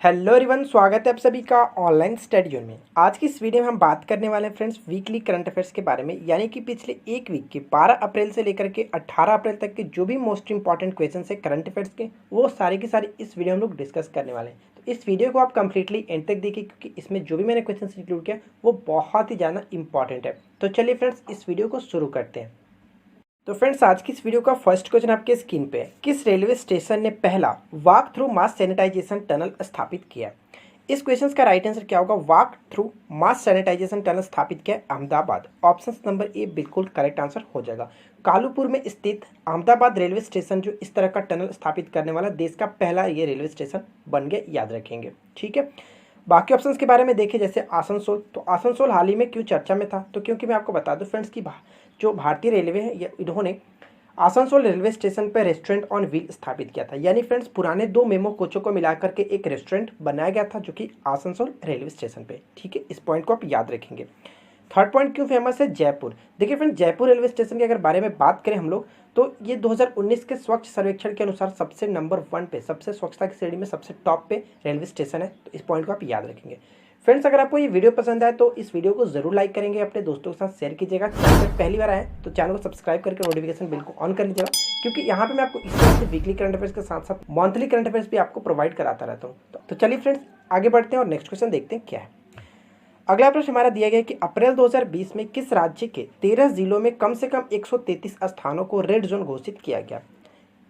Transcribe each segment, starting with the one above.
Hello everyone, स्वागत है आप सभी का ऑनलाइन स्टडी जोन में। आज की इस वीडियो में हम बात करने वाले हैं फ्रेंड्स वीकली करंट अफेयर्स के बारे में, यानी कि पिछले एक वीक के 12 अप्रैल से लेकर के 18 अप्रैल तक के जो भी मोस्ट इंपॉर्टेंट क्वेश्चन है करंट अफेयर्स के, वो सारे के सारे इस वीडियो में हम लोग डिस्कस करने वाले हैं। तो इस वीडियो को आप कंप्लीटली एंड तक देखिए, क्योंकि इसमें जो भी मैंने क्वेश्चन इंक्लूड किया वो बहुत ही ज़्यादा इंपॉर्टेंट है। तो चलिए फ्रेंड्स, इस वीडियो को शुरू करते हैं। तो फ्रेंड्स, आज की इस वीडियो का फर्स्ट क्वेश्चन आपके स्क्रीन पे है। किस रेलवे स्टेशन ने पहला वॉक थ्रू मास सैनिटाइजेशन टनल स्थापित किया? इस क्वेश्चन का राइट आंसर क्या होगा? वॉक थ्रू मास सैनिटाइजेशन टनल स्थापित किया अहमदाबाद। ऑप्शन नंबर ए बिल्कुल करेक्ट आंसर हो जाएगा। कालूपुर में स्थित अहमदाबाद रेलवे स्टेशन जो इस तरह का टनल स्थापित करने वाला देश का पहला ये रेलवे स्टेशन बन गया, याद रखेंगे। ठीक है, बाकी ऑप्शंस के बारे में देखें, जैसे आसनसोल। तो आसनसोल हाल ही में क्यों चर्चा में था? तो क्योंकि मैं आपको बता दूं फ्रेंड्स कि जो भारतीय रेलवे है इन्होंने आसनसोल रेलवे स्टेशन पर रेस्टोरेंट ऑन व्हील स्थापित किया था। यानी फ्रेंड्स, पुराने 2 मेमो कोचों को मिलाकर के एक रेस्टोरेंट बनाया गया था जो कि आसनसोल रेलवे स्टेशन पे। ठीक है, इस पॉइंट को आप याद रखेंगे। थर्ड पॉइंट क्यों फेमस है? जयपुर। देखिए फ्रेंड्स, जयपुर रेलवे स्टेशन के अगर बारे में बात करें हम लोग, तो ये 2019 के स्वच्छ सर्वेक्षण के अनुसार सबसे नंबर 1 पे, सबसे स्वच्छता की श्रेणी में सबसे टॉप पे रेलवे स्टेशन है। तो इस पॉइंट को आप याद रखेंगे। फ्रेंड्स, अगर आपको ये वीडियो पसंद आए तो इस वीडियो को जरूर लाइक करेंगे, अपने दोस्तों के साथ शेयर कीजिएगा। चैनल पर पहली बार आए तो चैनल को सब्सक्राइब करके नोटिफिकेशन बिल को ऑन कर लीजिएगा, क्योंकि यहाँ पे मैं आपको इस तरह से वीकली करंट अफेयर्स के साथ साथ मंथली करंट अफेयर्स भी आपको प्रोवाइड कराता रहता हूँ। तो चलिए फ्रेंड्स, आगे बढ़ते हैं और नेक्स्ट क्वेश्चन देखते हैं क्या है। अगला प्रश्न हमारा दिया गया कि अप्रैल 2020 में किस राज्य के 13 जिलों में कम से कम 133 स्थानों को रेड जोन घोषित किया गया?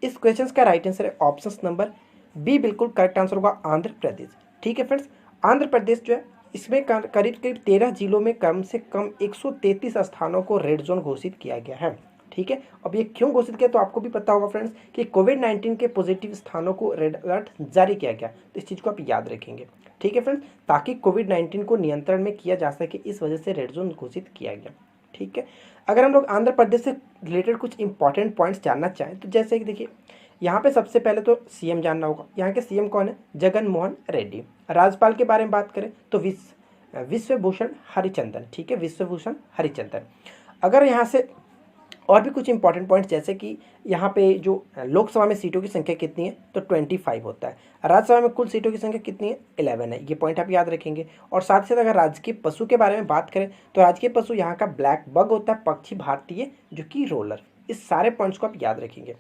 इस क्वेश्चन का राइट आंसर है ऑप्शन नंबर बी, बिल्कुल करेक्ट आंसर होगा आंध्र प्रदेश। ठीक है फ्रेंड्स, आंध्र प्रदेश जो है इसमें करीब करीब 13 जिलों में कम से कम 133 स्थानों को रेड जोन घोषित किया गया है। ठीक है, अब ये क्यों घोषित किया? तो आपको भी पता होगा फ्रेंड्स कि कोविड-19 के पॉजिटिव स्थानों को रेड अलर्ट जारी किया गया। तो इस चीज़ को आप याद रखेंगे। ठीक है फ्रेंड्स, ताकि कोविड-19 को नियंत्रण में किया जा सके, इस वजह से रेड जोन घोषित किया गया। ठीक है, अगर हम लोग आंध्र प्रदेश से रिलेटेड कुछ इंपॉर्टेंट पॉइंट्स जानना चाहें तो जैसे कि देखिए, यहाँ पे सबसे पहले तो सीएम जानना होगा। यहाँ के सीएम कौन है? जगन मोहन रेड्डी। राज्यपाल के बारे में बात करें तो विश्वभूषण हरिचंदन। ठीक है, विश्वभूषण हरिचंदन। अगर यहाँ से और भी कुछ इंपॉर्टेंट पॉइंट्स, जैसे कि यहाँ पे जो लोकसभा में सीटों की संख्या कितनी है तो 25 होता है। राज्यसभा में कुल सीटों की संख्या कितनी है? 11 है। ये पॉइंट आप याद रखेंगे। और साथ ही साथ अगर राजकीय पशु के बारे में बात करें तो राजकीय पशु यहाँ का ब्लैक बग होता है, पक्षी भारतीय जो कि रोलर। इस सारे पॉइंट्स को आप याद रखेंगे।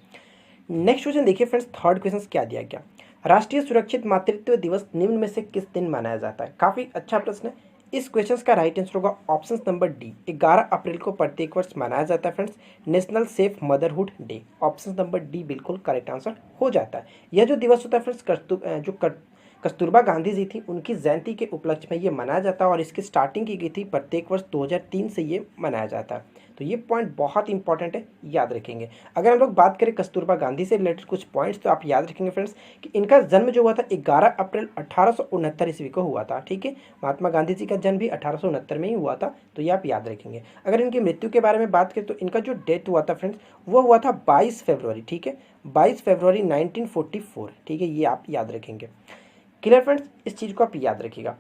नेक्स्ट क्वेश्चन देखिए फ्रेंड्स, थर्ड क्वेश्चन क्या दिया गया? राष्ट्रीय सुरक्षित मातृत्व दिवस निम्न में से किस दिन मनाया जाता है? काफी अच्छा प्रश्न है। इस क्वेश्चन का राइट आंसर होगा ऑप्शन नंबर डी, 11 अप्रैल को प्रत्येक वर्ष मनाया जाता है friends, national safe motherhood day. Option number D बिल्कुल करेक्ट आंसर हो जाता है। यह जो दिवस होता है फ्रेंड्स, कस्तूरबा गांधी जी थी, उनकी जयंती के उपलक्ष्य में ये मनाया जाता है और इसकी स्टार्टिंग की गई थी प्रत्येक वर्ष 2003 से ये मनाया जाता है। तो ये पॉइंट बहुत इंपॉर्टेंट है, याद रखेंगे। अगर हम लोग बात करें कस्तूरबा गांधी से रिलेटेड कुछ पॉइंट्स, तो आप याद रखेंगे फ्रेंड्स कि इनका जन्म जो हुआ था 11 अप्रैल 1869 ईस्वी को हुआ था। ठीक है, महात्मा गांधी जी का जन्म भी 1869 में ही हुआ था। तो ये आप याद रखेंगे। अगर इनकी मृत्यु के बारे में बात करें तो इनका जो डेथ हुआ था फ्रेंड्स, वो हुआ था 22 फरवरी। ठीक है, 22 फरवरी 1944। ठीक है, ये आप याद रखेंगे। क्लियर फ्रेंड्स, इस चीज़ को आप याद रखिएगा।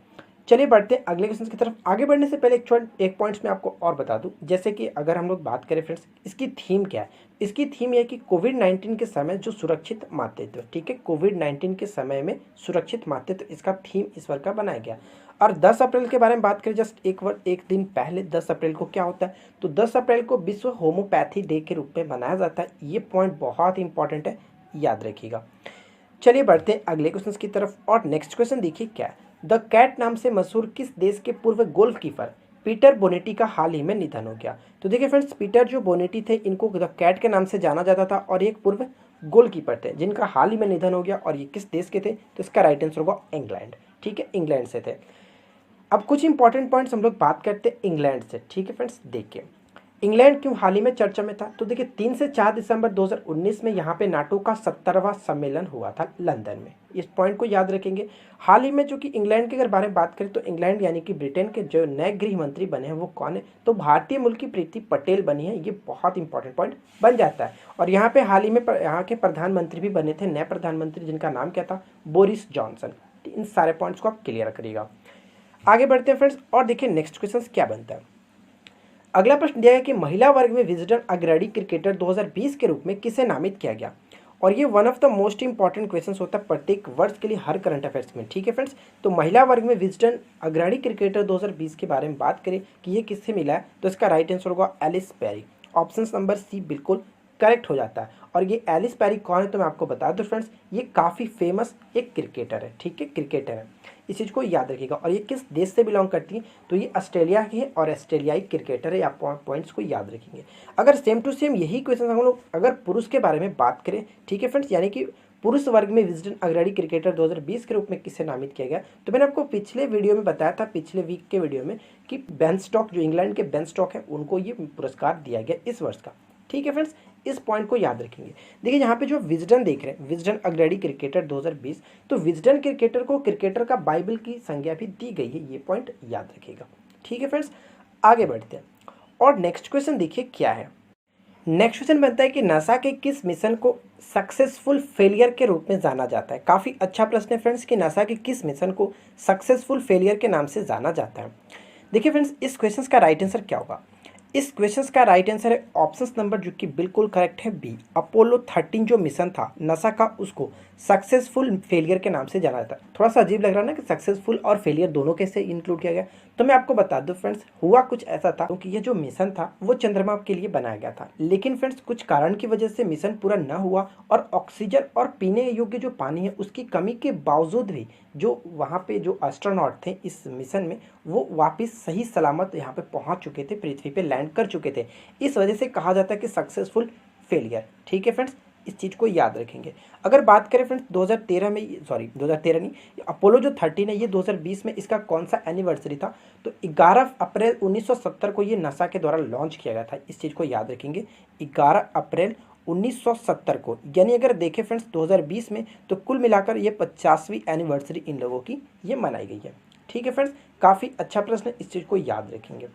चलिए बढ़ते हैं अगले क्वेश्चन की तरफ। आगे बढ़ने से पहले एक पॉइंट्स में आपको और बता दूं, जैसे कि अगर हम लोग बात करें फ्रेंड्स, इसकी थीम क्या है? इसकी थीम यह है कि कोविड-19 के समय जो सुरक्षित मातृत्व। ठीक है, कोविड-19 के समय में सुरक्षित मातृत्व, इसका थीम इस बार का बनाया गया। और 10 अप्रैल के बारे में बात करें, जस्ट एक दिन पहले 10 अप्रैल को क्या होता है? तो 10 अप्रैल को विश्व होम्योपैथी डे के रूप में मनाया जाता है। ये पॉइंट बहुत इंपॉर्टेंट है, याद रखिएगा। चलिए बढ़ते हैं अगले क्वेश्चन की तरफ और नेक्स्ट क्वेश्चन देखिए क्या है। द कैट नाम से मशहूर किस देश के पूर्व गोल्फ कीपर पीटर बोनेटी का हाल ही में निधन हो गया? तो देखिए फ्रेंड्स, पीटर जो बोनेटी थे, इनको द कैट के नाम से जाना जाता था और एक पूर्व गोलकीपर थे जिनका हाल ही में निधन हो गया। और ये किस देश के थे? तो इसका राइट आंसर होगा इंग्लैंड। ठीक है, इंग्लैंड से थे। अब कुछ इंपॉर्टेंट पॉइंट्स हम लोग बात करते हैं इंग्लैंड से। ठीक है फ्रेंड्स, देखिए इंग्लैंड क्यों हाल ही में चर्चा में था? तो देखिए 3 से 4 दिसंबर 2019 में यहाँ पे नाटो का 70वां सम्मेलन हुआ था लंदन में। इस पॉइंट को याद रखेंगे। हाल ही में जो कि इंग्लैंड के अगर बारे में बात करें तो इंग्लैंड यानी कि ब्रिटेन के जो नए गृह मंत्री बने हैं वो कौन है? तो भारतीय मूल की प्रीति पटेल बनी है। ये बहुत इंपॉर्टेंट पॉइंट बन जाता है। और यहाँ पे हाल ही में यहाँ के प्रधानमंत्री भी बने थे, नए प्रधानमंत्री, जिनका नाम क्या था? Boris Johnson. इन सारे पॉइंट्स को आप क्लियर करिएगा। आगे बढ़ते हैं फ्रेंड्स और देखिए नेक्स्ट क्वेश्चन क्या बनता है। अगला प्रश्न दिया है कि महिला वर्ग में विजडन अग्रणी क्रिकेटर 2020 के रूप में किसे नामित किया गया? और ये one of the most important question होता है प्रत्येक वर्ष के लिए हर करंट अफेयर्स में। ठीक है फ्रेंड्स, तो महिला वर्ग में विजडन अग्रणी क्रिकेटर 2020 के बारे में बात करें कि ये किससे मिला है, तो इसका राइट आंसर होगा Ellyse Perry. Option number C बिल्कुल करेक्ट हो जाता है। और ये एलिस पेरी कौन है तो मैं आपको बता दूं फ्रेंड्स, ये काफ़ी फेमस एक क्रिकेटर है। ठीक है, क्रिकेटर है, इस चीज़ को याद रखिएगा। और ये किस देश से बिलोंग करती है, तो ये ऑस्ट्रेलिया की है और ऑस्ट्रेलियाई क्रिकेटर है। आप पॉइंट्स को याद रखेंगे। अगर सेम टू सेम यही क्वेश्चन हम लोग अगर पुरुष के बारे में बात करें, ठीक है फ्रेंड्स, यानी कि पुरुष वर्ग में विजडन अग्रणी क्रिकेटर 2020 के रूप में किसे नामित किया गया, तो मैंने आपको पिछले वीडियो में बताया था, पिछले वीक के वीडियो में, कि बेन स्टॉक जो इंग्लैंड के बेन स्टॉक है उनको ये पुरस्कार दिया गया इस वर्ष का। ठीक है फ्रेंड्स, इस पॉइंट को याद रखेंगे। देखिए यहाँ पे जो विजडन देख रहे हैं, विजडन अग्रणी क्रिकेटर 2020, तो विजडन क्रिकेटर को क्रिकेटर का बाइबल की संज्ञा भी दी गई है, ये पॉइंट याद रखिएगा। ठीक है फ्रेंड्स, आगे बढ़ते हैं और नेक्स्ट क्वेश्चन देखिए क्या है। नेक्स्ट क्वेश्चन बनता है कि नासा के किस मिशन को सक्सेसफुल फेलियर के रूप में जाना जाता है। काफ़ी अच्छा प्रश्न है फ्रेंड्स कि नासा के किस मिशन को सक्सेसफुल फेलियर के नाम से जाना जाता है। देखिए फ्रेंड्स, इस क्वेश्चन का राइट आंसर क्या होगा। इस क्वेश्चन का राइट आंसर है ऑप्शन नंबर जो कि बिल्कुल करेक्ट है बी। अपोलो 13 जो मिशन था नासा का, उसको सक्सेसफुल फेलियर के नाम से जाना जाता है। थोड़ा सा अजीब लग रहा है ना कि सक्सेसफुल और फेलियर दोनों कैसे इंक्लूड किया गया, तो मैं आपको बता दूं फ्रेंड्स, हुआ कुछ ऐसा था क्योंकि ये जो मिशन था वो चंद्रमा के लिए बनाया गया था, लेकिन फ्रेंड्स कुछ कारण की वजह से मिशन पूरा न हुआ और ऑक्सीजन और पीने योग्य जो पानी है उसकी कमी के बावजूद भी जो वहाँ पे जो एस्ट्रोनॉट थे इस मिशन में, वो वापस सही सलामत यहाँ पे पहुँच चुके थे, पृथ्वी पे लैंड कर चुके थे। इस वजह से कहा जाता है कि सक्सेसफुल फेलियर। ठीक है फ्रेंड्स, इस चीज़ को याद रखेंगे। अगर बात करें फ्रेंड्स 2013 में, सॉरी 2013 नहीं, अपोलो जो 13 है ये 2020 में इसका कौन सा एनिवर्सरी था, तो 11 अप्रैल 1970 को ये नासा के द्वारा लॉन्च किया गया था। इस चीज़ को याद रखेंगे, 11 अप्रैल 1970 को, यानी अगर देखें फ्रेंड्स 2020 में, तो कुल मिलाकर ये 50वीं एनिवर्सरी इन लोगों की ये मनाई गई है। ठीक है फ्रेंड्स, काफ़ी अच्छा प्रश्न, इस चीज़ को याद रखेंगे।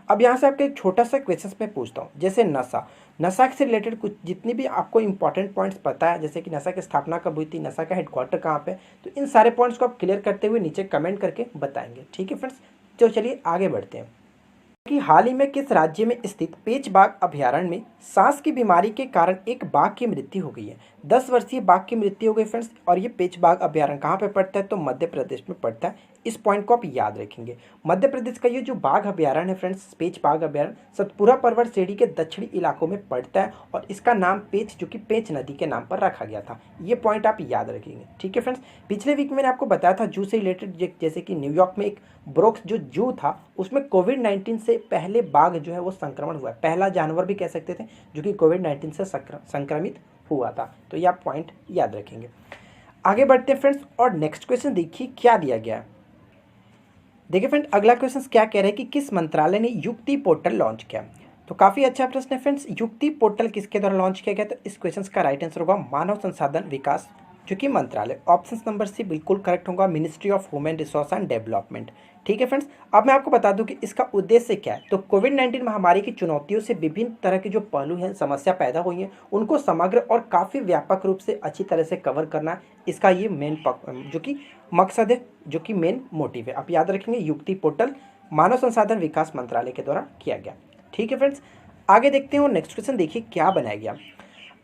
अब यहाँ से आपके एक छोटा सा क्वेश्चन मैं पूछता हूँ, जैसे नसा से रिलेटेड कुछ जितनी भी आपको इंपॉर्टेंट पॉइंट्स पता है, जैसे कि नसा की स्थापना कब हुई थी, नसा का हेडक्वार्टर कहाँ पे, तो इन सारे पॉइंट्स को आप क्लियर करते हुए नीचे कमेंट करके बताएंगे। ठीक है फ्रेंड्स, तो चलिए आगे बढ़ते हैं कि हाल ही में किस राज्य में स्थित पेचबाग अभयारण्य में सांस की बीमारी के कारण एक बाघ की मृत्यु हो गई है। 10 वर्षीय बाघ की मृत्यु हो गई फ्रेंड्स। और ये पेचबाग अभयारण्य कहाँ पे पड़ता है, तो मध्य प्रदेश में पड़ता है। इस पॉइंट को आप याद रखेंगे। मध्य प्रदेश का ये जो बाघ अभयारण्य है फ्रेंड्स, पेचबाग अभयारण्य, सतपुरा पर्वत श्रेणी के दक्षिणी इलाकों में पड़ता है और इसका नाम पेच जो कि पेंच नदी के नाम पर रखा गया था। ये पॉइंट आप याद रखेंगे। ठीक है फ्रेंड्स, पिछले वीक मैंने आपको बताया था जू से रिलेटेड, जैसे कि न्यूयॉर्क में एक ब्रोक्स जो जू था उसमें कोविड-19 से पहले बाघ जो है वो संक्रमण हुआ है, पहला जानवर भी कह सकते थे जो कि कोविड-19 से संक्रमित हुआ था। तो ये आप पॉइंट याद रखेंगे। आगे बढ़ते हैं फ्रेंड्स और नेक्स्ट क्वेश्चन देखिए क्या दिया गया है। देखिए फ्रेंड, अगला क्वेश्चन क्या कह रहा है कि किस मंत्रालय ने युक्ति पोर्टल लॉन्च किया। तो काफ़ी अच्छा प्रश्न है फ्रेंड्स, युक्ति पोर्टल किसके द्वारा लॉन्च किया गया, तो इस क्वेश्चन का राइट आंसर होगा मानव संसाधन विकास जो कि मंत्रालय। ऑप्शन नंबर सी बिल्कुल करेक्ट होगा, ministry of human resource and development. ठीक है फ्रेंड्स, अब मैं आपको बता दूं कि इसका उद्देश्य क्या है। तो कोविड-19 महामारी की चुनौतियों से विभिन्न तरह के जो पहलू हैं, समस्या पैदा हुई हैं, उनको समग्र और काफ़ी व्यापक रूप से अच्छी तरह से कवर करना इसका ये मेन जो कि मकसद है, जो कि मेन मोटिव है। आप याद रखेंगे, युक्ति पोर्टल मानव संसाधन विकास मंत्रालय के द्वारा किया गया। ठीक है फ्रेंड्स, आगे देखते हैं और नेक्स्ट क्वेश्चन देखिए क्या बनाया गया।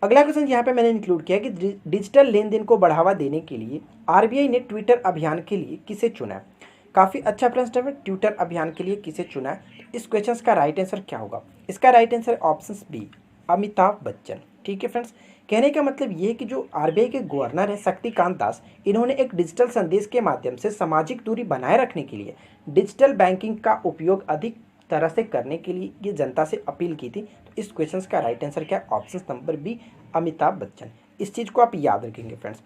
अगला क्वेश्चन यहाँ पे मैंने इंक्लूड किया कि डिजिटल लेन देन को बढ़ावा देने के लिए आरबीआई ने ट्विटर अभियान के लिए किसे चुना है। काफ़ी अच्छा प्रश्न है, ट्विटर अभियान के लिए किसे चुना है। इस क्वेश्चन का राइट आंसर क्या होगा, इसका right answer option B Amitabh Bachchan. ठीक है फ्रेंड्स, कहने का मतलब ये है कि जो आरबीआई के गवर्नर हैं शक्तिकांत दास, इन्होंने एक डिजिटल संदेश के माध्यम से सामाजिक दूरी बनाए रखने के लिए डिजिटल बैंकिंग का उपयोग अधिक तरह से करने के लिए ये जनता से अपील की थी। तो इस क्वेश्चन का राइट आंसर क्या है, option number B Amitabh Bachchan. इस चीज़ को आप याद रखेंगे फ्रेंड्स।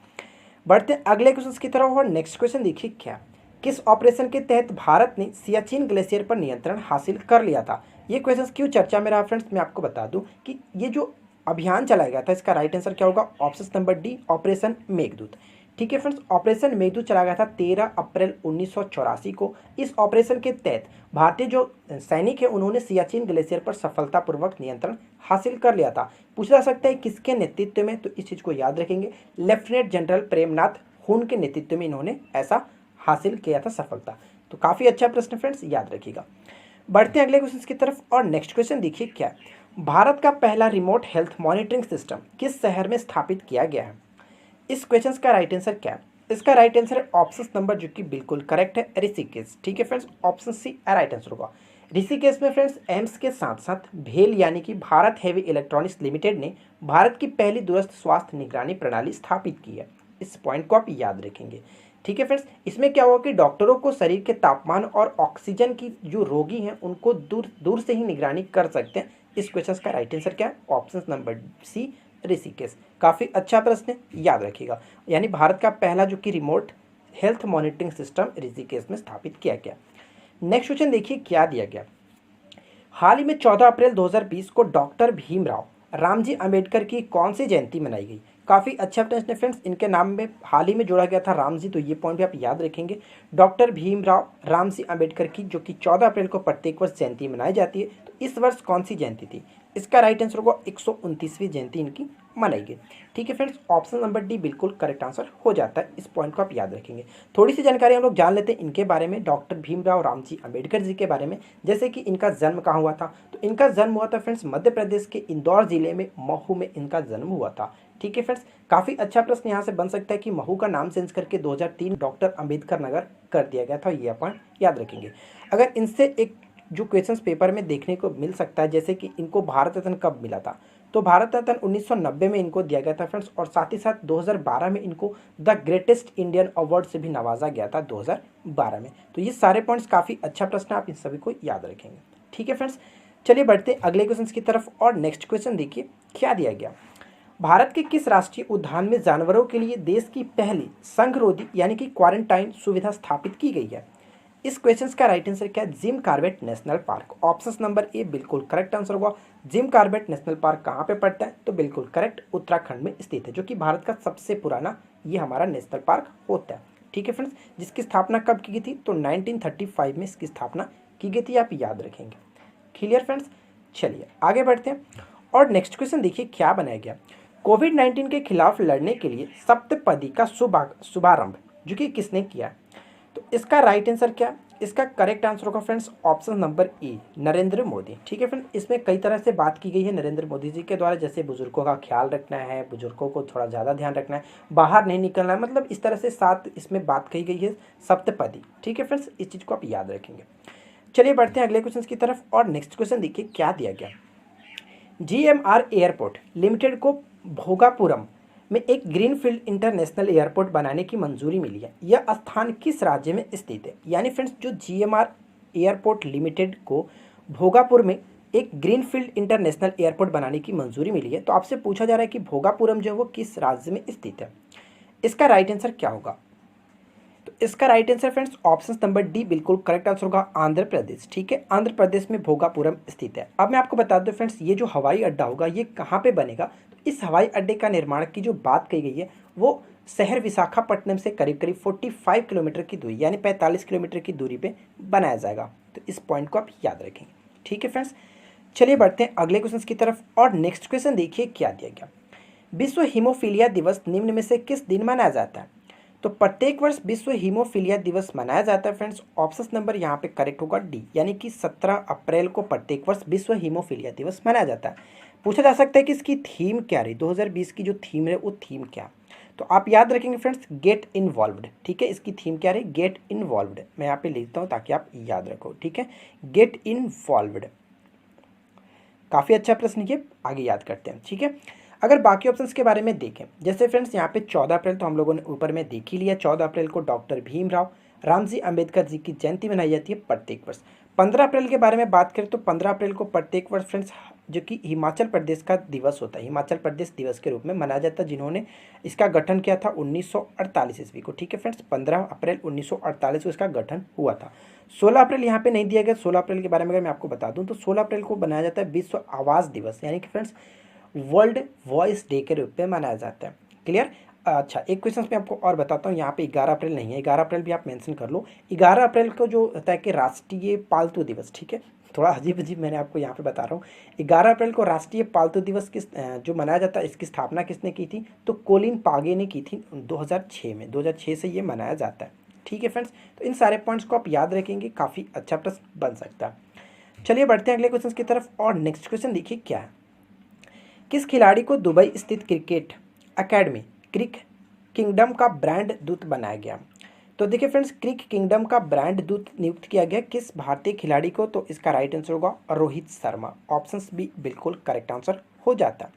बढ़ते हैं अगले क्वेश्चन की तरफ और नेक्स्ट क्वेश्चन देखिए क्या, किस ऑपरेशन के तहत भारत ने सियाचिन ग्लेशियर पर नियंत्रण हासिल कर लिया था। ये क्वेश्चन क्यों चर्चा में रहा फ्रेंड्स, मैं आपको बता दूं कि ये जो अभियान चलाया गया था इसका राइट आंसर क्या होगा, option number D operation Meghdoot. ठीक है फ्रेंड्स, ऑपरेशन मेघदूत चलाया गया था 13 अप्रैल 1984 को। इस ऑपरेशन के तहत भारतीय जो सैनिक है उन्होंने सियाचिन ग्लेशियर पर सफलतापूर्वक नियंत्रण हासिल कर लिया था। पूछा जा सकता है किसके नेतृत्व में, तो इस चीज़ को याद रखेंगे, लेफ्टिनेंट जनरल प्रेमनाथ हुन के नेतृत्व में इन्होंने ऐसा हासिल किया था सफलता। तो काफ़ी अच्छा प्रश्न फ्रेंड्स, याद रखिएगा। बढ़ते हैं अगले क्वेश्चन की तरफ और नेक्स्ट क्वेश्चन देखिए क्या, भारत का पहला रिमोट हेल्थ मॉनिटरिंग सिस्टम किस शहर में स्थापित किया गया है? इस क्वेश्चन का राइट आंसर क्या है? इसका राइट आंसर है ऑप्शन नंबर, जो कि बिल्कुल करेक्ट है, ऋषिकेश। ठीक है friends, option C right answer होगा। ऋषिकेश में फ्रेंड्स एम्स के साथ साथ भेल यानी कि भारत हेवी इलेक्ट्रॉनिक्स लिमिटेड ने भारत की पहली दूरस्थ स्वास्थ्य निगरानी प्रणाली स्थापित की है। इस पॉइंट को आप याद रखेंगे। ठीक है फ्रेंड्स, इसमें क्या होगा कि डॉक्टरों को शरीर के तापमान और ऑक्सीजन की जो रोगी हैं उनको दूर दूर से ही निगरानी कर सकते हैं। इस क्वेश्चन का राइट आंसर क्या है? Option number C Rishikesh. काफ़ी अच्छा प्रश्न है, याद रखिएगा। यानी भारत का पहला जो कि remote health monitoring system Rishikesh में स्थापित किया गया। नेक्स्ट क्वेश्चन देखिए क्या दिया गया। हाल ही में 14 अप्रैल 2020 को डॉक्टर भीमराव रामजी अंबेडकर की कौन सी जयंती मनाई गई? काफ़ी अच्छा प्रश्न है फ्रेंड्स। इनके नाम में हाल ही में जोड़ा गया था रामजी, तो ये पॉइंट भी आप याद रखेंगे। डॉक्टर भीमराव रामजी अंबेडकर की जो कि 14 अप्रैल को प्रत्येक वर्ष जयंती मनाई जाती है, तो इस वर्ष कौन सी जयंती थी? इसका राइट आंसर होगा 129वीं जयंती इनकी मनाई गई। ठीक है फ्रेंड्स, ऑप्शन नंबर डी बिल्कुल करेक्ट आंसर हो जाता है। इस पॉइंट को आप याद रखेंगे। थोड़ी सी जानकारी हम लोग जान लेते हैं इनके बारे में, डॉक्टर भीमराव रामजी अंबेडकर जी के बारे में। जैसे कि इनका जन्म कहाँ हुआ था? तो इनका जन्म हुआ था फ्रेंड्स मध्य प्रदेश के इंदौर जिले में महू में इनका जन्म हुआ था। ठीक है फ्रेंड्स, काफ़ी अच्छा प्रश्न यहाँ से बन सकता है कि महू का नाम चेंज करके 2003 डॉक्टर अंबेडकर नगर कर दिया गया था। ये अपन याद रखेंगे। अगर इनसे एक जो क्वेश्चंस पेपर में देखने को मिल सकता है, जैसे कि इनको भारत रत्न कब मिला था? तो भारत रत्न 1990 में इनको दिया गया था फ्रेंड्स, और साथ ही साथ 2012 में इनको द ग्रेटेस्ट इंडियन अवार्ड से भी नवाजा गया था 2012 में। तो ये सारे पॉइंट्स काफ़ी अच्छा प्रश्न है, आप इन सभी को याद रखेंगे। ठीक है फ्रेंड्स, चलिए बढ़ते हैं अगले क्वेश्चन की तरफ। और नेक्स्ट क्वेश्चन देखिए क्या दिया गया। भारत के किस राष्ट्रीय उद्यान में जानवरों के लिए देश की पहली संगरोधी यानी कि क्वारंटाइन सुविधा स्थापित की गई है? इस क्वेश्चन का राइट आंसर क्या है? Jim Corbett national park. Option number A बिल्कुल करेक्ट आंसर होगा। जिम कॉर्बेट नेशनल पार्क कहाँ पे पड़ता है? तो बिल्कुल करेक्ट, उत्तराखंड में स्थित है, जो कि भारत का सबसे पुराना ये हमारा नेशनल पार्क होता है। ठीक है फ्रेंड्स, जिसकी स्थापना कब की गई थी? तो 1935 में इसकी स्थापना की गई थी, आप याद रखेंगे। क्लियर फ्रेंड्स, चलिए आगे बढ़ते हैं। और नेक्स्ट क्वेश्चन देखिए क्या बनाया गया। कोविड-19 के खिलाफ लड़ने के लिए सप्तपदी का शुभारंभ जो कि किसने किया? तो इसका राइट आंसर क्या? इसका करेक्ट आंसर होगा friends option number A Narendra Modi. ठीक है फ्रेंड्स, इसमें कई तरह से बात की गई है नरेंद्र मोदी जी के द्वारा, जैसे बुजुर्गों का ख्याल रखना है, बुजुर्गों को थोड़ा ज़्यादा ध्यान रखना है, बाहर नहीं निकलना है, मतलब इस तरह से साथ इसमें बात कही गई है सप्तपदी। ठीक है फ्रेंड्स, इस चीज़ को आप याद रखेंगे। चलिए बढ़ते हैं अगले क्वेश्चन की तरफ। और नेक्स्ट क्वेश्चन देखिए क्या दिया गया। जीएमआर एयरपोर्ट लिमिटेड को भोगापुरम में एक ग्रीनफील्ड इंटरनेशनल एयरपोर्ट बनाने की मंजूरी मिली है। यह स्थान किस राज्य में स्थित है? यानी फ्रेंड्स जो जीएमआर एयरपोर्ट लिमिटेड को भोगापुर में एक ग्रीनफील्ड इंटरनेशनल एयरपोर्ट बनाने की मंजूरी मिली है, तो आपसे पूछा जा रहा है कि भोगापुरम जो है वो किस राज्य में स्थित है? इसका राइट आंसर क्या होगा? तो इसका right answer friends option number D बिल्कुल करेक्ट आंसर होगा, आंध्र प्रदेश। ठीक है, आंध्र प्रदेश में भोगापुरम स्थित है। अब मैं आपको बता दूं फ्रेंड्स, ये जो हवाई अड्डा होगा ये कहाँ पे बनेगा? तो इस हवाई अड्डे का निर्माण की जो बात कही गई है वो शहर विशाखापट्टनम से करीब करीब 45 किलोमीटर की दूरी यानी 45 किलोमीटर की दूरी पे बनाया जाएगा। तो इस पॉइंट को आप याद रखेंगे। ठीक है फ्रेंड्स, चलिए बढ़ते हैं अगले क्वेश्चन की तरफ। और नेक्स्ट क्वेश्चन देखिए क्या दिया गया। विश्व हीमोफीलिया दिवस निम्न में से किस दिन मनाया जाता है? तो प्रत्येक वर्ष विश्व हीमोफीलिया दिवस मनाया जाता है फ्रेंड्स। ऑप्शन नंबर यहाँ पे करेक्ट होगा डी, यानी कि 17 अप्रैल को प्रत्येक वर्ष विश्व हीमोफीलिया दिवस मनाया जाता है। पूछा जा सकता है कि इसकी थीम क्या रही, 2020 की जो थीम है वो थीम क्या? तो आप याद रखेंगे फ्रेंड्स गेट इन्वॉल्व्ड। ठीक है, इसकी थीम क्या रही? Get involved. मैं यहाँ पे लिखता हूँ ताकि आप याद रखो। ठीक है, गेट इन्वॉल्व्ड। काफ़ी अच्छा प्रश्न, ये आगे याद करते हैं। ठीक है, अगर बाकी ऑप्शंस के बारे में देखें, जैसे फ्रेंड्स यहाँ पे 14 अप्रैल तो हम लोगों ने ऊपर में देख ही लिया। 14 अप्रैल को डॉक्टर भीमराव रामजी अंबेडकर जी की जयंती मनाई जाती है प्रत्येक वर्ष। 15 अप्रैल के बारे में बात करें तो 15 अप्रैल को प्रत्येक वर्ष फ्रेंड्स जो कि हिमाचल प्रदेश का दिवस होता है, हिमाचल प्रदेश दिवस के रूप में मनाया जाता है, जिन्होंने इसका गठन किया था 1948 ईस्वी को। ठीक है फ्रेंड्स, 15 अप्रैल 1948 को इसका गठन हुआ था। 16 अप्रैल यहाँ पे नहीं दिया गया। 16 अप्रैल के बारे में अगर मैं आपको बता दूँ तो 16 अप्रैल को बनाया जाता है विश्व आवास दिवस, यानी कि फ्रेंड्स वर्ल्ड वॉइस डे के रूप में मनाया जाता है। क्लियर? अच्छा, एक क्वेश्चन मैं आपको और बताता हूँ। यहाँ पे 11 अप्रैल नहीं है, 11 अप्रैल भी आप मेंशन कर लो। 11 अप्रैल को जो होता है कि राष्ट्रीय पालतू दिवस। ठीक है, थोड़ा अजीब अजीब मैंने आपको यहाँ पे बता रहा हूँ। 11 अप्रैल को राष्ट्रीय पालतू दिवस किस जो मनाया जाता है, इसकी स्थापना किसने की थी? तो कोलिन पागे ने की थी 2006 में। 2006 से ये मनाया जाता है। ठीक है फ्रेंड्स, तो इन सारे पॉइंट्स को आप याद रखेंगे, काफ़ी अच्छा प्रश्न बन सकता है। चलिए बढ़ते हैं अगले क्वेश्चन की तरफ और नेक्स्ट क्वेश्चन देखिए क्या है। किस खिलाड़ी को दुबई स्थित क्रिकेट एकेडमी क्रिक किंगडम का ब्रांड दूत बनाया गया? तो देखिए फ्रेंड्स, क्रिक किंगडम का ब्रांड दूत नियुक्त किया गया किस भारतीय खिलाड़ी को? तो इसका राइट आंसर होगा रोहित शर्मा। ऑप्शंस भी बिल्कुल करेक्ट आंसर हो जाता है।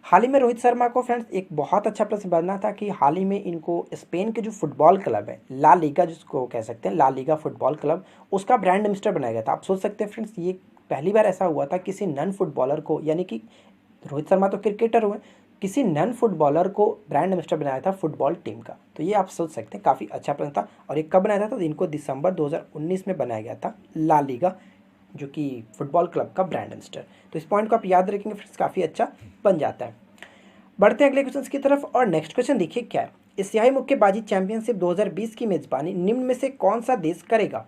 हाल ही में रोहित शर्मा को फ्रेंड्स एक बहुत अच्छा प्रश्न बनना था कि हाल ही में इनको स्पेन के जो फुटबॉल क्लब है ला लीगा, जिसको कह सकते हैं ला लीगा फुटबॉल क्लब, उसका ब्रांड एम्बेसडर बनाया गया था। आप सोच सकते हैं फ्रेंड्स, ये पहली बार ऐसा हुआ था किसी नन फुटबॉलर को, यानी कि रोहित शर्मा तो क्रिकेटर हुए, किसी नन फुटबॉलर को ब्रांड एम्बेसडर बनाया था फुटबॉल टीम का। तो ये आप सोच सकते हैं काफ़ी अच्छा प्रश्न था। और ये कब बनाया था? तो इनको दिसंबर 2019 में बनाया गया था ला लीगा, जो कि फुटबॉल क्लब का ब्रांड एम्बेसडर। तो इस पॉइंट को आप याद रखेंगे फ्रेंड्स, काफ़ी अच्छा बन जाता है। बढ़ते हैं अगले क्वेश्चन की तरफ और नेक्स्ट क्वेश्चन देखिए क्या है। एशियाई मुक्केबाजी चैंपियनशिप 2020 की मेजबानी निम्न में से कौन सा देश करेगा?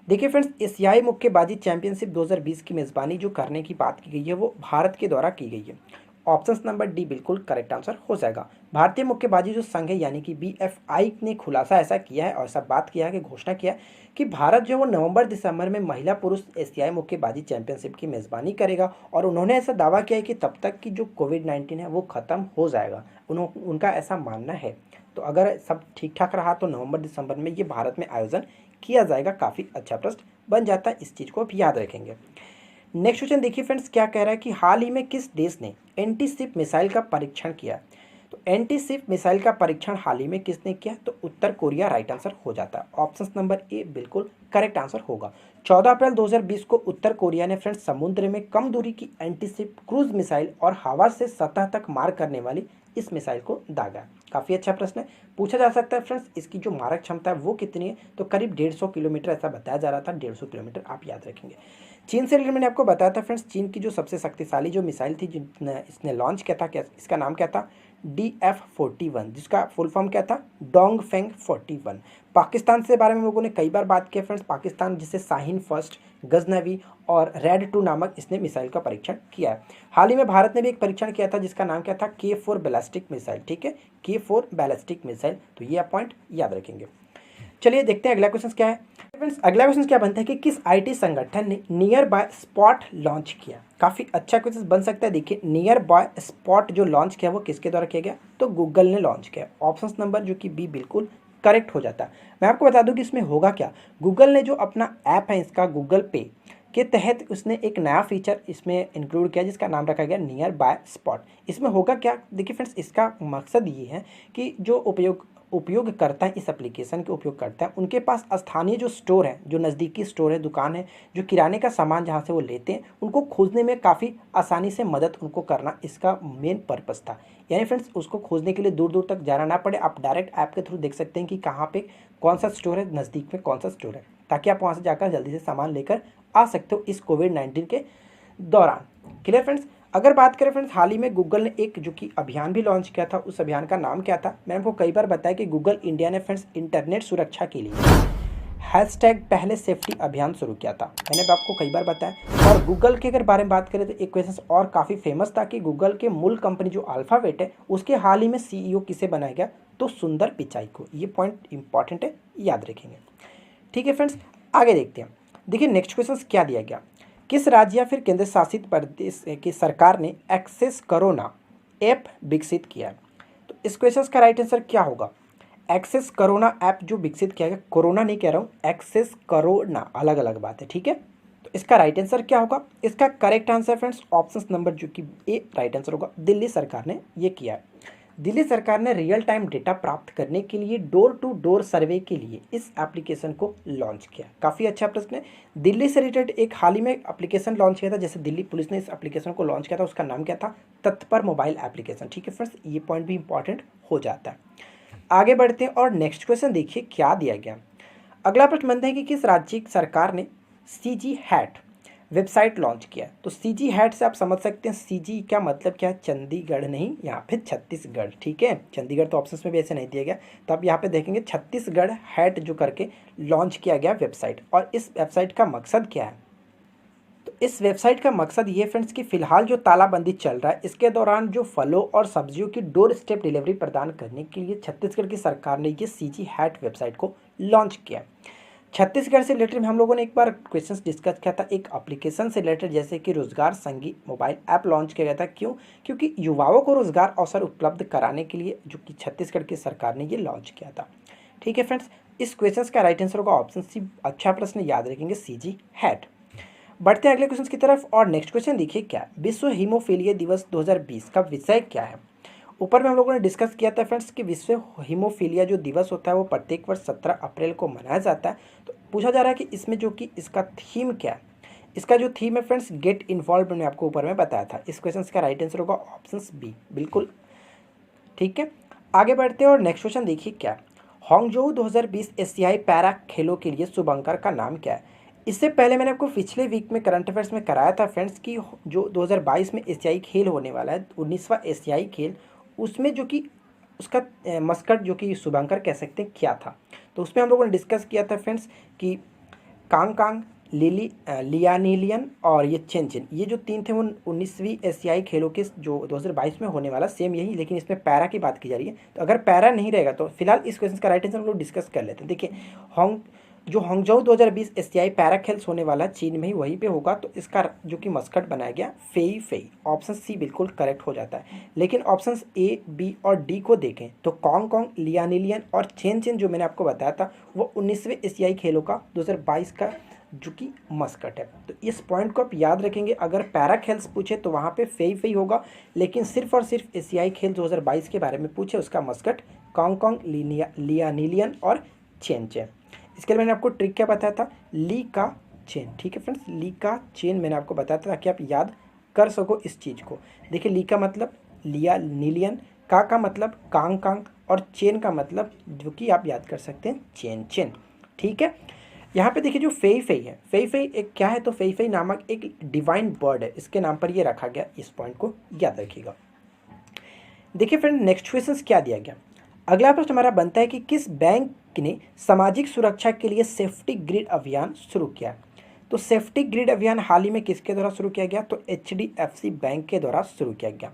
देखिए फ्रेंड्स, एशियाई मुक्केबाजी चैंपियनशिप 2020 की मेजबानी जो करने की बात की गई है वो भारत के द्वारा की गई है। ऑप्शन नंबर डी बिल्कुल करेक्ट आंसर हो जाएगा। भारतीय मुक्केबाजी जो संघ है यानी कि BFI ने खुलासा ऐसा किया है और ऐसा बात किया है कि घोषणा किया है कि भारत जो वो नवंबर दिसंबर में महिला पुरुष एशियाई मुक्केबाजी चैंपियनशिप की मेज़बानी करेगा। और उन्होंने ऐसा दावा किया है कि तब तक की जो कोविड-19 है वो ख़त्म हो जाएगा। उनका ऐसा मानना है। तो अगर सब ठीक ठाक रहा तो नवंबर दिसंबर में ये भारत में आयोजन किया जाएगा। काफ़ी अच्छा प्रश्न बन जाता है, इस चीज़ को आप याद रखेंगे। नेक्स्ट क्वेश्चन देखिए फ्रेंड्स, क्या कह रहा है कि हाल ही में किस देश ने एंटी शिप मिसाइल का परीक्षण किया? तो एंटी शिप मिसाइल का परीक्षण हाल ही में किसने किया? तो उत्तर कोरिया राइट आंसर हो जाता है। ऑप्शन नंबर ए बिल्कुल करेक्ट आंसर होगा। 14 अप्रैल 2020 को उत्तर कोरिया ने फ्रेंड्स समुद्र में कम दूरी की एंटी शिप क्रूज मिसाइल और हवा से सतह तक मार करने वाली इस मिसाइल को दागा। काफ़ी अच्छा प्रश्न है, पूछा जा सकता है फ्रेंड्स इसकी जो मारक क्षमता है वो कितनी है? तो करीब 150 किलोमीटर ऐसा बताया जा रहा था। 150 किलोमीटर आप याद रखेंगे। चीन से रिलेटेड मैंने आपको बताया था फ्रेंड्स, चीन की जो सबसे शक्तिशाली जो मिसाइल थी इसने लॉन्च किया था, क्या इसका नाम क्या था? DF-41, जिसका फुल फॉर्म क्या था? डोंगफेंग 41। पाकिस्तान से बारे में लोगों ने कई बार बात की है फ्रेंड्स। पाकिस्तान जिसे शाहीन फर्स्ट, गजनवी और रेड 2 नामक इसने मिसाइल का परीक्षण किया है। हाल ही में भारत ने भी एक परीक्षण किया था जिसका नाम क्या था? K4 ballistic missile. ठीक है, K4 बैलिस्टिक मिसाइल। तो ये आप पॉइंट याद रखेंगे। चलिए देखते हैं अगला क्वेश्चन क्या है फ्रेंड्स। अगला क्वेश्चन क्या बनता है कि किस IT संगठन ने नियर बाय स्पॉट लॉन्च किया? काफ़ी अच्छा क्वेश्चन बन सकता है। देखिए, नियर बाय स्पॉट जो लॉन्च किया वो किसके द्वारा किया गया? तो गूगल ने लॉन्च किया। ऑप्शन नंबर जो कि बी बिल्कुल करेक्ट हो जाता है। मैं आपको बता दूं कि इसमें होगा क्या। गूगल ने जो अपना ऐप है इसका गूगल पे के तहत उसने एक नया फीचर इसमें इंक्लूड किया जिसका नाम रखा गया नियर बाय स्पॉट। इसमें होगा क्या? देखिए फ्रेंड्स, इसका मकसद ये है कि जो उपयोग करता है, इस एप्लीकेशन के उपयोग करता है, उनके पास स्थानीय जो स्टोर है, जो नज़दीकी स्टोर है, दुकान है, जो किराने का सामान जहाँ से वो लेते हैं, उनको खोजने में काफ़ी आसानी से मदद उनको करना इसका मेन पर्पस था। यानी फ्रेंड्स, उसको खोजने के लिए दूर दूर तक जाना ना पड़े। आप डायरेक्ट ऐप के थ्रू देख सकते हैं कि कहाँ पे कौन सा स्टोर है, नज़दीक में कौन सा स्टोर है, ताकि आप वहाँ से जाकर जल्दी से सामान लेकर आ सकते हो इस कोविड-19 के दौरान। Clear friends? अगर बात करें फ्रेंड्स, हाल ही में गूगल ने एक जो कि अभियान भी लॉन्च किया था, उस अभियान का नाम क्या था? मैंने आपको कई बार बताया कि गूगल इंडिया ने फ्रेंड्स इंटरनेट सुरक्षा के लिए हैशटैग पहले सेफ्टी अभियान शुरू किया था। मैंने आपको कई बार बताया। और गूगल के अगर बारे में बात करें तो एक क्वेश्चन और काफ़ी फेमस था कि गूगल के मूल कंपनी जो अल्फ़ाबेट है उसके हाल ही में CEO किसे बनाया गया? तो सुंदर पिचाई को। ये पॉइंट इंपॉर्टेंट है, याद रखेंगे। ठीक है फ्रेंड्स, आगे देखते हैं। देखिए नेक्स्ट क्वेश्चन क्या दिया गया। किस राज्य या फिर केंद्र शासित प्रदेश की सरकार ने एक्सेस कोरोना ऐप विकसित किया है? तो इस क्वेश्चन का राइट आंसर क्या होगा? एक्सेस कोरोना ऐप जो विकसित किया गया, कोरोना नहीं कह रहा हूँ, एक्सेस कोरोना अलग अलग बात है। ठीक है, तो इसका राइट आंसर क्या होगा? इसका correct answer friends option number जो कि ए राइट आंसर होगा। दिल्ली सरकार ने ये किया है। दिल्ली सरकार ने रियल टाइम डेटा प्राप्त करने के लिए डोर टू डोर सर्वे के लिए इस एप्लीकेशन को लॉन्च किया। काफ़ी अच्छा प्रश्न है। दिल्ली से रिलेटेड एक हाल ही में एप्लीकेशन लॉन्च किया था, जैसे दिल्ली पुलिस ने इस एप्लीकेशन को लॉन्च किया था, उसका नाम क्या था? तत्पर मोबाइल एप्लीकेशन। ठीक है फ्रेंड्स, ये पॉइंट भी इंपॉर्टेंट हो जाता है। आगे बढ़ते हैं और नेक्स्ट क्वेश्चन देखिए क्या दिया गया। अगला प्रश्न बनता है कि किस राज्य सरकार ने CG हैट वेबसाइट लॉन्च किया? तो CG हैट से आप समझ सकते हैं CG का मतलब क्या है? चंडीगढ़ नहीं, यहाँ पे छत्तीसगढ़। ठीक है, चंडीगढ़ तो ऑप्शंस में भी ऐसे नहीं दिया गया, तो आप यहाँ पे देखेंगे छत्तीसगढ़ हैट जो करके लॉन्च किया गया वेबसाइट। और इस वेबसाइट का मकसद क्या है? तो इस वेबसाइट का मकसद ये फ्रेंड्स कि फिलहाल जो तालाबंदी चल रहा है इसके दौरान जो फलों और सब्जियों की डोर स्टेप डिलीवरी प्रदान करने के लिए छत्तीसगढ़ की सरकार ने ये CG हैट वेबसाइट को लॉन्च किया। छत्तीसगढ़ से रिलेटेड में हम लोगों ने एक बार क्वेश्चंस डिस्कस किया था एक एप्लीकेशन से रिलेटेड, जैसे कि रोजगार संगी मोबाइल ऐप लॉन्च किया गया था। क्यों? क्योंकि युवाओं को रोजगार अवसर उपलब्ध कराने के लिए जो कि छत्तीसगढ़ की सरकार ने ये लॉन्च किया था। ठीक है फ्रेंड्स, इस क्वेश्चन का राइट आंसर होगा ऑप्शन सी। अच्छा प्रश्न, याद रखेंगे सीजी हैट। बढ़ते हैं अगले क्वेश्चन की तरफ और नेक्स्ट क्वेश्चन देखिए क्या, विश्व हीमोफीलिया दिवस 2020 का विषय क्या है। ऊपर में हम लोगों ने डिस्कस किया था फ्रेंड्स कि विश्व हीमोफीलिया जो दिवस होता है वो प्रत्येक वर्ष 17 अप्रैल को मनाया जाता है। तो पूछा जा रहा है कि इसमें जो कि इसका थीम क्या है। इसका जो थीम है फ्रेंड्स, गेट इन्वॉल्व, मैंने आपको ऊपर में बताया था। इस क्वेश्चन का राइट आंसर होगा ऑप्शन बी, बिल्कुल ठीक है। आगे बढ़ते हैं और नेक्स्ट क्वेश्चन देखिए क्या, हांगझोउ 2020 एशियाई पैरा खेलों के लिए शुभंकर का नाम क्या है। इससे पहले मैंने आपको पिछले वीक में करंट अफेयर्स में कराया था फ्रेंड्स कि जो 2022 में एशियाई खेल होने वाला है, 19वां एशियाई खेल, उसमें जो कि उसका मस्कट जो कि शुभंकर कह सकते हैं क्या था। तो उसमें हम लोगों ने डिस्कस किया था फ्रेंड्स कि कांग कांग, लियानीलियन और ये चेन चेन, ये जो तीन थे वो 19वीं एशियाई खेलों के जो 2022 में होने वाला सेम यही, लेकिन इसमें पैरा की बात की जा रही है। तो अगर पैरा नहीं रहेगा तो फिलहाल इस क्वेश्चन का राइट आंसर हम लोग डिस्कस कर लेते हैं। देखिए हांगझोउ 2020 एशियाई पैरा खेल्स होने वाला चीन में ही, वहीं पे होगा। तो इसका जो कि मस्कट बनाया गया फेई फेई, ऑप्शन सी बिल्कुल करेक्ट हो जाता है। लेकिन ऑप्शन ए, बी और डी को देखें तो कॉन्ग कॉन्ग, लियानीलियन और चेन चेन जो मैंने आपको बताया था वो 19वें एशियाई खेलों का 2022 का जो कि मस्कट है। तो इस पॉइंट को आप याद रखेंगे। अगर पैरा खेल्स पूछे तो वहाँ पे फेई फेई होगा, लेकिन सिर्फ और सिर्फ एशियाई खेल 2022 के बारे में पूछे उसका मस्कट कॉन्ग कॉन्ग, लियानीलियन और चेन चेन। इसके लिए मैंने आपको ट्रिक क्या बताया था, ली का चेन। ठीक है फ्रेंड्स, ली का चेन मैंने आपको बताया था ताकि आप याद कर सको इस चीज़ को। देखिए ली का मतलब लिया नीलियन, का मतलब कांग कांग और चेन का मतलब जो कि आप याद कर सकते हैं चेन चेन। ठीक है, यहाँ पे देखिए जो फेई फेई है, फेई फेई एक क्या है, तो फेई फेई नामक एक डिवाइन बर्ड है, इसके नाम पर ये रखा गया। इस पॉइंट को याद रखिएगा। देखिए फ्रेंड, नेक्स्ट क्वेश्चन क्या दिया गया। अगला प्रश्न हमारा बनता है कि किस बैंक ने सामाजिक सुरक्षा के लिए सेफ्टी ग्रिड अभियान शुरू किया। तो सेफ्टी ग्रिड अभियान हाल ही में किसके द्वारा शुरू किया गया, तो HDFC बैंक के द्वारा शुरू किया गया।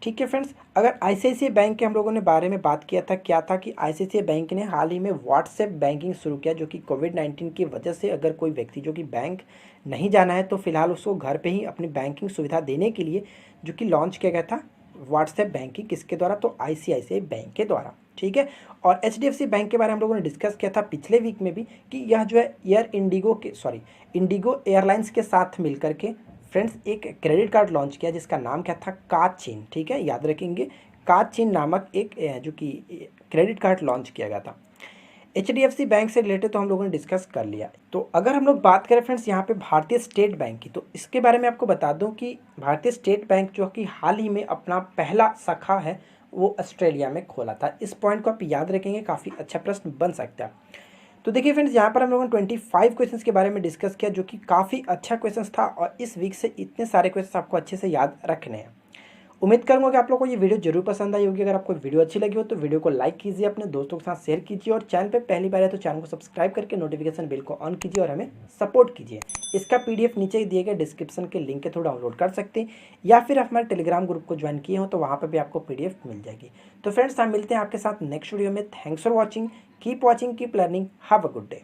ठीक है फ्रेंड्स, अगर ICICI बैंक के हम लोगों ने बारे में बात किया था, क्या था कि ICICI बैंक ने हाल ही में व्हाट्सएप बैंकिंग शुरू किया, जो कि कोविड-19 की वजह से अगर कोई व्यक्ति जो कि बैंक नहीं जाना है तो फिलहाल उसको घर पे ही अपनी बैंकिंग सुविधा देने के लिए जो कि लॉन्च किया गया था व्हाट्सएप बैंकिंग, किसके द्वारा, तो ICICI बैंक के द्वारा। ठीक है, और HDFC बैंक के बारे में हम लोगों ने डिस्कस किया था पिछले वीक में भी कि यह जो है इंडिगो एयरलाइंस के साथ मिलकर के फ्रेंड्स एक क्रेडिट कार्ड लॉन्च किया जिसका नाम क्या था, काचिन। ठीक है, याद रखेंगे, काचिन नामक एक जो कि क्रेडिट कार्ड लॉन्च किया गया था। HDFC बैंक से रिलेटेड तो हम लोगों ने डिस्कस कर लिया। तो अगर हम लोग बात करें फ्रेंड्स यहाँ पे भारतीय स्टेट बैंक की, तो इसके बारे में आपको बता दूं कि भारतीय स्टेट बैंक जो कि हाल ही में अपना पहला शाखा है वो ऑस्ट्रेलिया में खोला था। इस पॉइंट को आप याद रखेंगे, काफ़ी अच्छा प्रश्न बन सकता है। तो देखिए फ्रेंड्स, यहाँ पर हम लोगों ने 25 क्वेश्चंस के बारे में डिस्कस किया, जो कि काफ़ी अच्छा क्वेश्चंस था और इस वीक से इतने सारे क्वेश्चंस आपको अच्छे से याद रखने हैं। उम्मीद करूंगा कि आप लोगों को ये वीडियो जरूर पसंद आई होगी। अगर आपको वीडियो अच्छी लगी हो तो वीडियो को लाइक कीजिए, अपने दोस्तों के साथ शेयर कीजिए और चैनल पे पहली बार है तो चैनल को सब्सक्राइब करके नोटिफिकेशन बेल को ऑन कीजिए और हमें सपोर्ट कीजिए। इसका PDF नीचे दिए गए डिस्क्रिप्शन के लिंक के थ्रू डाउनलोड कर सकते हैं, या फिर आप हमारे टेलीग्राम ग्रुप को ज्वाइन किए हो तो वहाँ पर भी आपको PDF मिल जाएगी। तो फ्रेंड्स, हम मिलते हैं आपके साथ नेक्स्ट वीडियो में। Thanks for watching, keep watching, keep learning, have a good day.